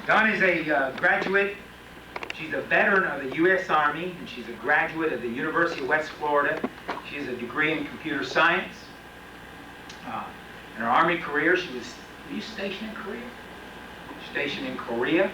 Dawn is a graduate. She's a veteran of the U.S. Army, and she's a graduate of the University of West Florida. She has a degree in computer science. In her Army career, were you stationed in Korea? Stationed in Korea.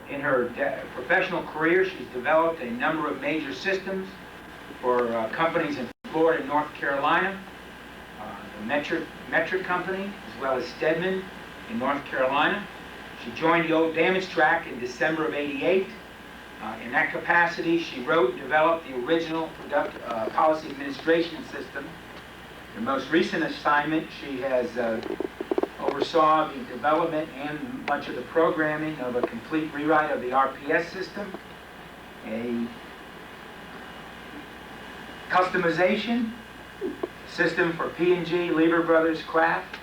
In her professional career, she's developed a number of major systems for companies in Florida and North Carolina. The Metric Company, as well as Stedman in North Carolina. She joined the old damage track in December of '88. In that capacity, she wrote and developed the original policy administration system. Her most recent assignment, she has oversaw the development and much of the programming of a complete rewrite of the RPS system, a customization system for P&G, Lever Brothers, Kraft,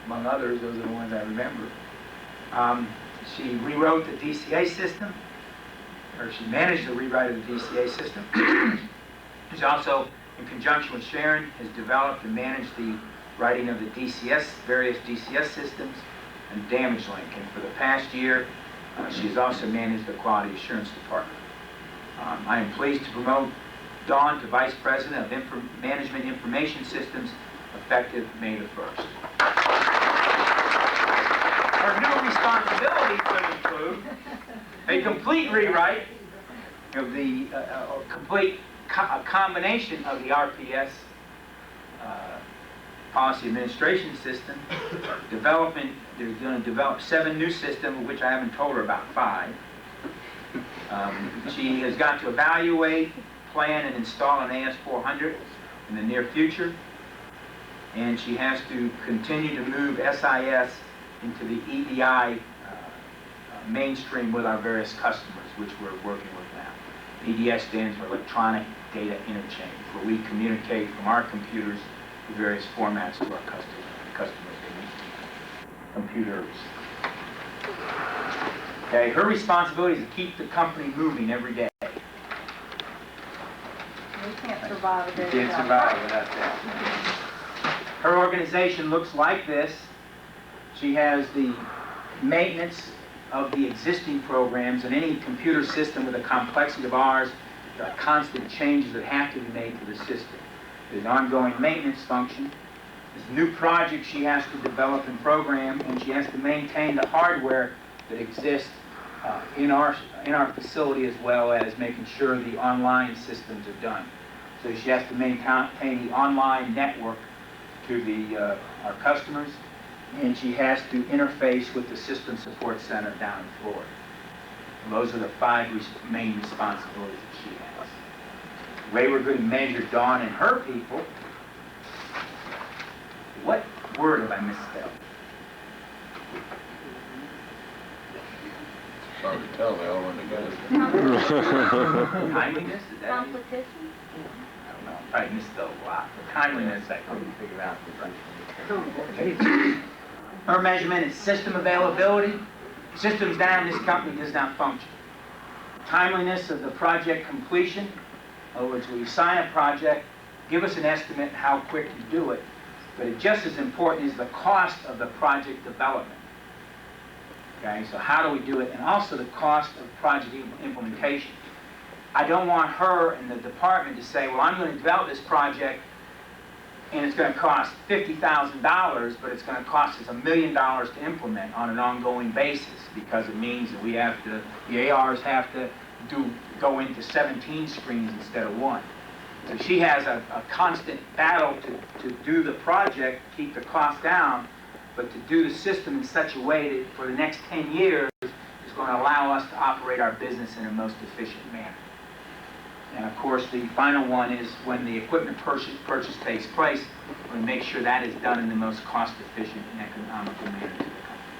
among others. Those are the ones I remember. She rewrote the DCA system, or she managed the rewrite of the DCA system. She's also, in conjunction with Sharon, has developed and managed the writing of the DCS, various DCS systems, and Damage Link. And for the past year, she's also managed the Quality Assurance Department. I am pleased to promote Dawn to Vice President of Management Information Systems, effective May the 1st. Her new responsibilities will include a complete rewrite of the complete combination of the RPS policy administration system. Development, they're going to develop 7 new systems, of which I haven't told her about 5. She has got to evaluate, plan, and install an AS400 in the near future. And she has to continue to move SIS into the EDI mainstream with our various customers, which we're working with now. EDS stands for Electronic Data Interchange, where we communicate from our computers to various formats to our customers computers. Okay, her responsibility is to keep the company moving every day. We can't survive a day. Can't survive without that. Her organization looks like this. She has the maintenance of the existing programs, and any computer system with the complexity of ours, there are constant changes that have to be made to the system. There's an ongoing maintenance function. There's new projects she has to develop and program, and she has to maintain the hardware that exists in our facility, as well as making sure the online systems are done. So she has to maintain the online network to our customers, and she has to interface with the System Support Center down in Florida. And those are the 5 main responsibilities that she has. The way we're going to measure Dawn and her people, what word have I misspelled? It's hard to tell, they all run together. Timeliness, is that it? Competition? I don't know, I probably misspelled a lot. But timeliness, I couldn't figure out. Her measurement is system availability. Systems down, this company does not function. Timeliness of the project completion. In other words, when you sign a project, give us an estimate how quick you do it. But just as important is the cost of the project development. Okay, so how do we do it? And also the cost of project implementation. I don't want her and the department to say, well, I'm going to develop this project and it's going to cost $50,000, but it's going to cost us $1 million to implement on an ongoing basis, because it means that we have to, the ARs have to go into 17 screens instead of 1. So she has a constant battle to do the project, keep the cost down, but to do the system in such a way that for the next 10 years is going to allow us to operate our business in a most efficient manner. And of course, the final one is when the equipment purchase takes place, we make sure that is done in the most cost-efficient and economical manner to the company.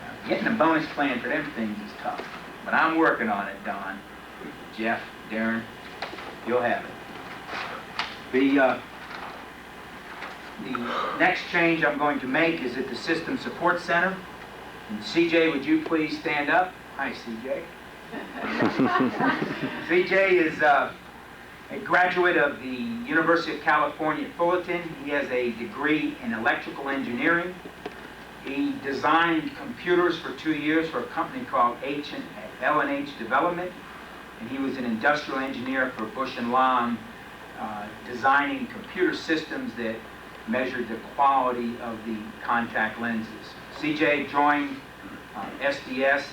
Now, getting a bonus plan for them things is tough, but I'm working on it, Don, Jeff, Darren, you'll have it. The next change I'm going to make is at the System Support Center. And CJ, would you please stand up? Hi, CJ. CJ is A graduate of the University of California at Fullerton. He has a degree in electrical engineering. He designed computers for 2 years for a company called L&H Development, and he was an industrial engineer for Bush and Long, designing computer systems that measured the quality of the contact lenses. CJ joined SDS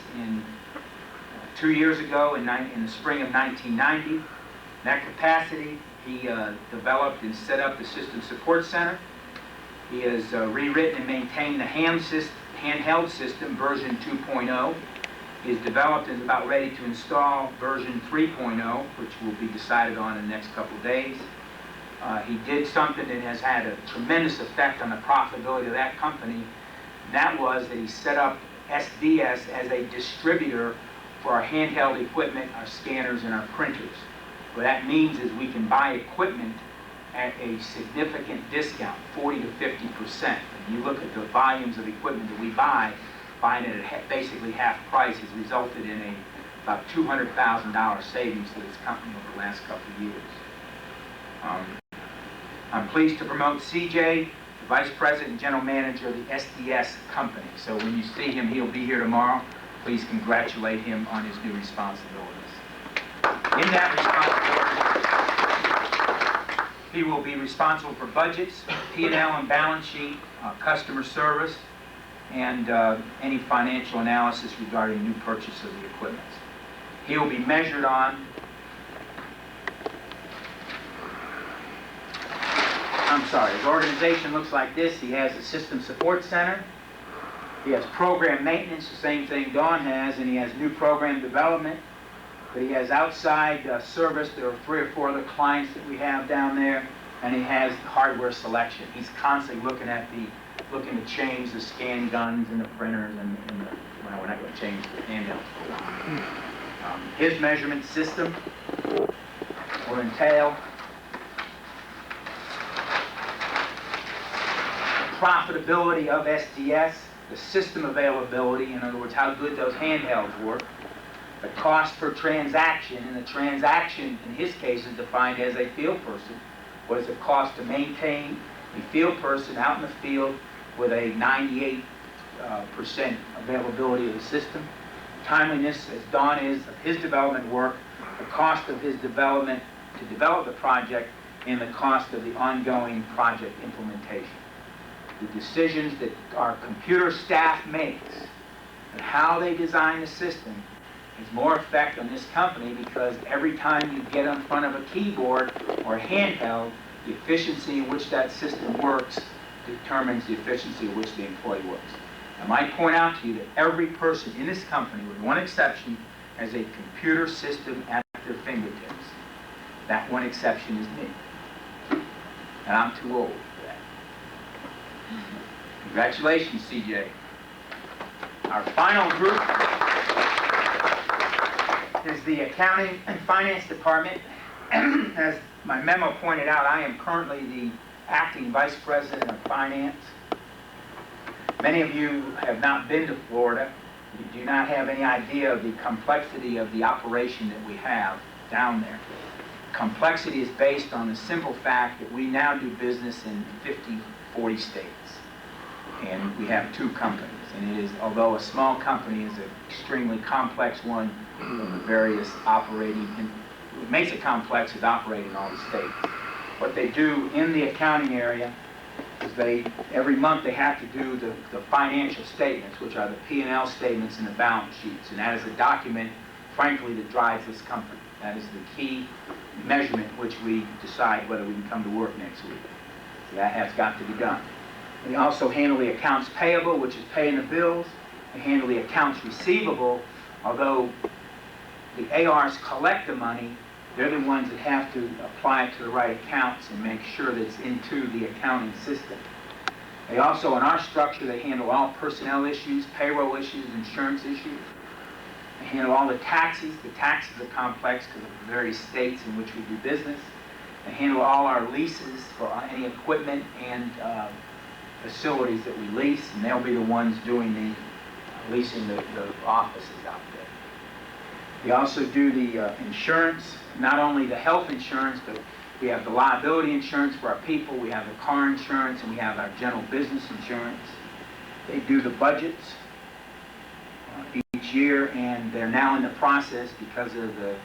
2 years ago in the spring of 1990. In that capacity, he developed and set up the System Support Center. He has rewritten and maintained the handheld system version 2.0. He has developed and is about ready to install version 3.0, which will be decided on in the next couple of days. He did something that has had a tremendous effect on the profitability of that company. And that was that he set up SDS as a distributor for our handheld equipment, our scanners, and our printers. What that means is we can buy equipment at a significant discount, 40 to 50%. When you look at the volumes of equipment that we buy, buying it at basically half price has resulted in about $200,000 savings to this company over the last couple of years. I'm pleased to promote CJ, the Vice President and General Manager of the SDS company. So when you see him, he'll be here tomorrow. Please congratulate him on his new responsibilities. In that responsibility, he will be responsible for budgets, P&L and balance sheet, customer service, and any financial analysis regarding new purchase of the equipment. He will be measured on his organization looks like this. He has a System Support Center. He has program maintenance, the same thing Dawn has, and he has new program development. But he has outside service. There are 3 or 4 other clients that we have down there, and he has hardware selection. He's constantly looking to change the scan guns and the printers well, we're not going to change the handheld. His measurement system will entail profitability of SDS, the system availability, in other words, how good those handhelds work, the cost per transaction, and the transaction, in his case, is defined as a field person. What does it cost to maintain a field person out in the field with a 98% availability of the system? Timeliness, as Don is, of his development work, the cost of his development to develop the project, and the cost of the ongoing project implementation. The decisions that our computer staff makes and how they design the system has more effect on this company, because every time you get in front of a keyboard or a handheld, the efficiency in which that system works determines the efficiency in which the employee works. I might point out to you that every person in this company, with one exception, has a computer system at their fingertips. That one exception is me. And I'm too old for that. Congratulations, CJ. Our final group is the Accounting and Finance Department. As my memo pointed out, I am currently the Acting Vice President of Finance. Many of you have not been to Florida. You do not have any idea of the complexity of the operation that we have down there. Complexity is based on the simple fact that we now do business in 40 states. And we have 2 companies. And it is, although a small company, is an extremely complex one of the various operating. And what makes it complex is operating in all the states. What they do in the accounting area is every month they have to do the financial statements, which are the P&L statements and the balance sheets. And that is a document, frankly, that drives this company. That is the key measurement which we decide whether we can come to work next week. So that has got to be done. We also handle the accounts payable, which is paying the bills. We handle the accounts receivable, although the ARs collect the money, they're the ones that have to apply it to the right accounts and make sure that it's into the accounting system. They also, in our structure, they handle all personnel issues, payroll issues, insurance issues. They handle all the taxes. The taxes are complex because of the various states in which we do business. They handle all our leases for any equipment and facilities that we lease, and they'll be the ones doing leasing the offices out there. We also do the insurance, not only the health insurance, but we have the liability insurance for our people, we have the car insurance, and we have our general business insurance. They do the budgets each year, and they're now in the process, because of the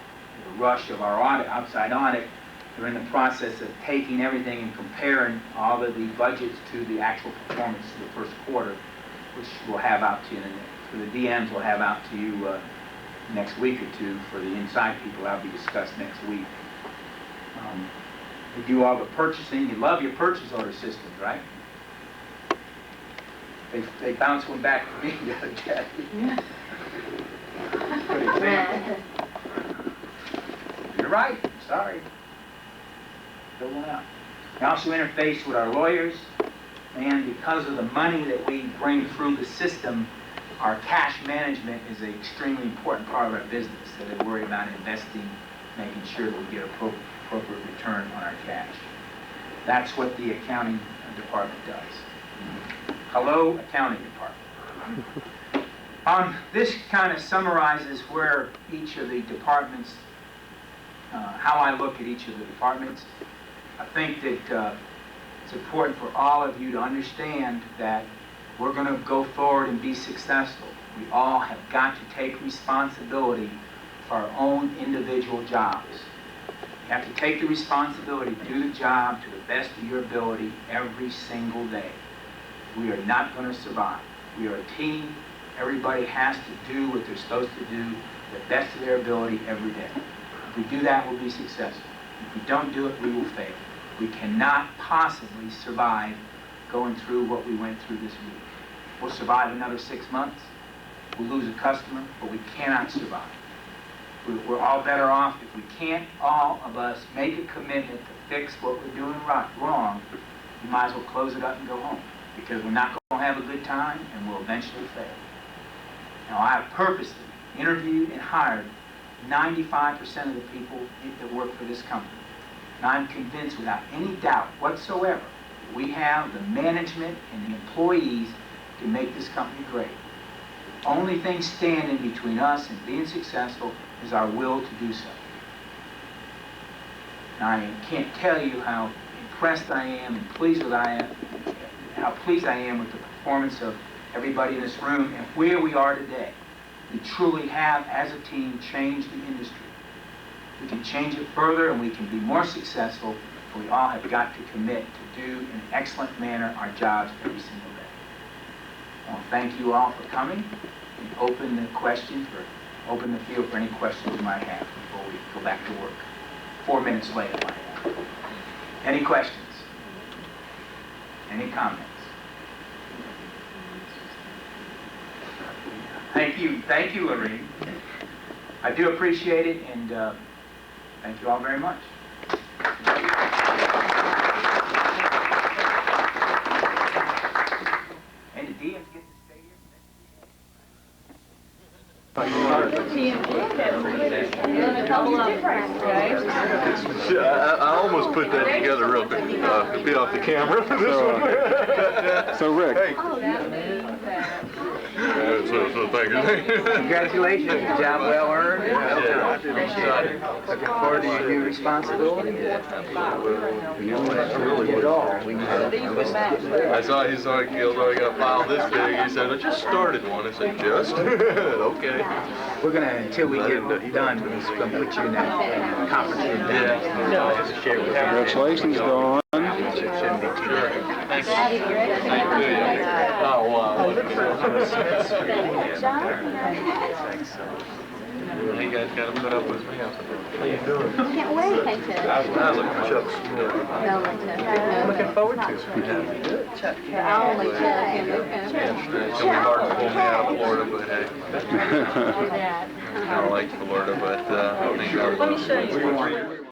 rush of our audit, outside audit, they're in the process of taking everything and comparing all of the budgets to the actual performance of the first quarter, which we'll have out to you, for the DMs we'll have out to you next week or two. For the inside people, that'll be discussed next week. We do all the purchasing. You love your purchase order systems, right? They bounced one back to me the other day. Good example. You're right, sorry. Fill one out. We also interface with our lawyers, and because of the money that we bring through the system, our cash management is an extremely important part of our business, so they worry about investing, making sure that we get appropriate return on our cash. That's what the accounting department does. Hello, accounting department. This kind of summarizes where each of the departments, how I look at each of the departments. I think that it's important for all of you to understand that we're going to go forward and be successful. We all have got to take responsibility for our own individual jobs. You have to take the responsibility to do the job to the best of your ability every single day. We are not going to survive. We are a team. Everybody has to do what they're supposed to do to the best of their ability every day. If we do that, we'll be successful. If we don't do it, we will fail. We cannot possibly survive going through what we went through this week. We'll survive another 6 months. We'll lose a customer, but we cannot survive. We're all better off if we can't, all of us, make a commitment to fix what we're doing wrong. We might as well close it up and go home, because we're not going to have a good time and we'll eventually fail. Now, I have purposely interviewed and hired 95% of the people that work for this company. And I'm convinced without any doubt whatsoever that we have the management and the employees to make this company great. Only thing standing between us and being successful is our will to do so. And I can't tell you how impressed I am and pleased with how pleased I am with the performance of everybody in this room and where we are today. We truly have, as a team, changed the industry. We can change it further and we can be more successful, but we all have got to commit to do in an excellent manner our jobs every single day. I want to thank you all for coming and open the field for any questions you might have before we go back to work. 4 minutes later, might have. Any questions? Any comments? Thank you, Lorene. I do appreciate it, and thank you all very much. And the DMs get to stay here. I almost put that together real quick to be off the camera for this one. So Rick. Hey. So thank you. Congratulations, good job well earned. Looking forward to your new responsibility. I saw he saw Gil's already got a file this big. He said, I just started one. I said, just? Okay. We're going to, until we get done, we're going to put you in that conference room. Congratulations, Dawn. Thanks. Thank you. Oh, wow. Hey guys, got to put up with me. How you doing? Can't wait, thank you. How's Chuck's? I'm looking forward to it. I only Chuck. It's gonna be hard to pull me out of Florida, but hey. I don't like Florida, but I think